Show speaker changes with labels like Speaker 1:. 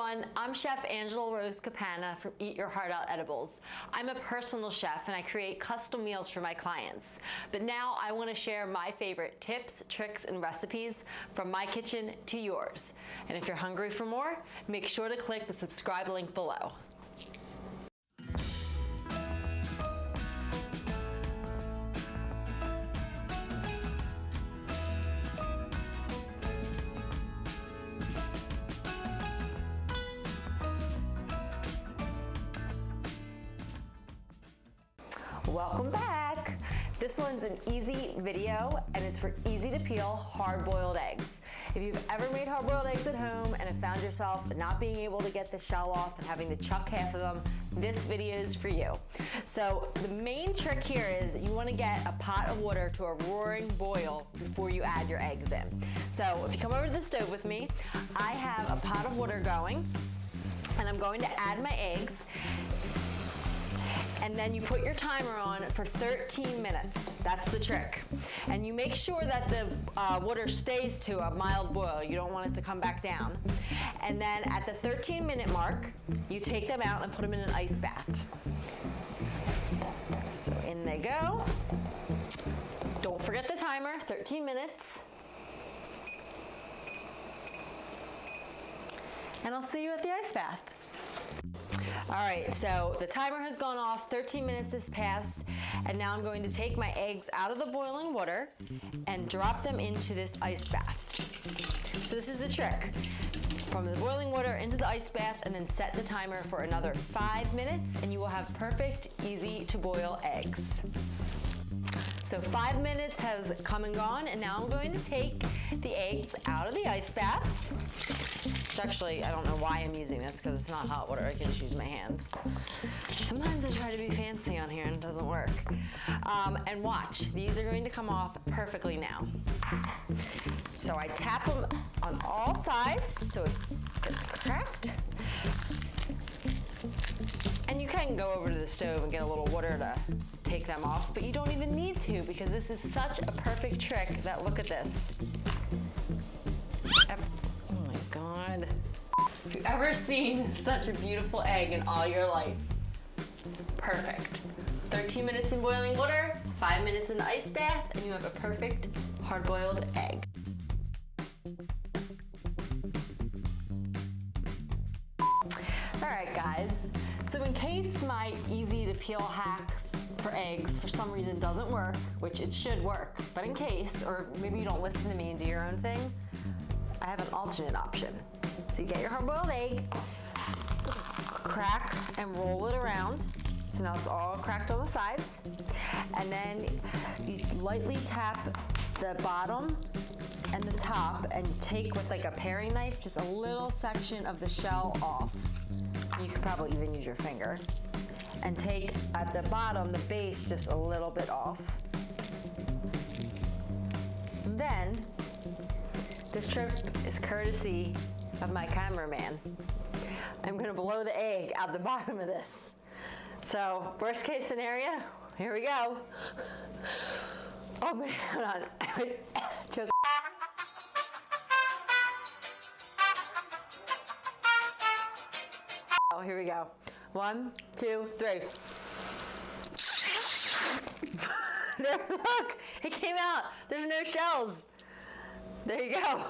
Speaker 1: everyone, I'm Chef Angela Rose Capana from Eat Your Heart Out Edibles. I'm a personal chef and I create custom meals for my clients. But now I want to share my favorite tips, tricks, and recipes from my kitchen to yours. And if you're hungry for more, make sure to click the subscribe link below. Welcome back. This one's an easy video and it's for easy to peel hard-boiled eggs. If you've ever made hard-boiled eggs at home and have found yourself not being able to get the shell off and having to chuck half of them, this video is for you. So the main trick here is you want to get a pot of water to a roaring boil before you add your eggs in. So if you come over to the stove with me, I have a pot of water going and I'm going to add my eggs. And then you put your timer on for 13 minutes. That's the trick. And you make sure that the water stays to a mild boil. You don't want it to come back down. And then at the 13-minute mark, you take them out and put them in an ice bath. So in they go. Don't forget the timer, 13 minutes. And I'll see you at the ice bath. All right, so the timer has gone off, 13 minutes has passed, and now I'm going to take my eggs out of the boiling water and drop them into this ice bath. So this is the trick. From the boiling water into the ice bath and then set the timer for another 5 minutes and you will have perfect, easy to boil eggs. So 5 minutes has come and gone and now I'm going to take the eggs out of the ice bath. Actually, I don't know why I'm using this because it's not hot water. I can just use my hands. Sometimes I try to be fancy on here and it doesn't work. And watch, these are going to come off perfectly now. So I tap them on all sides so it gets cracked. And you can go over to the stove and get a little water to take them off, but you don't even need to because this is such a perfect trick that look at this. Oh my God. Have you ever seen such a beautiful egg in all your life? Perfect. 13 minutes in boiling water, 5 minutes in the ice bath, and you have a perfect hard-boiled egg. All right, guys. So in case my easy to peel hack for eggs for some reason doesn't work, which it should work, but in case, or maybe you don't listen to me and do your own thing, I have an alternate option. So you get your hard-boiled egg, crack and roll it around. So now it's all cracked on the sides. And then you lightly tap the bottom and the top and take with like a paring knife just a little section of the shell off. You could probably even use your finger. And take at the bottom, the base just a little bit off. And then, this trick is courtesy of my cameraman. I'm gonna blow the egg out the bottom of this. So, worst case scenario, here we go. Oh man, hold on. Choke. Oh, here we go. 1, 2, 3. There, look, it came out. There's no shells. There you go.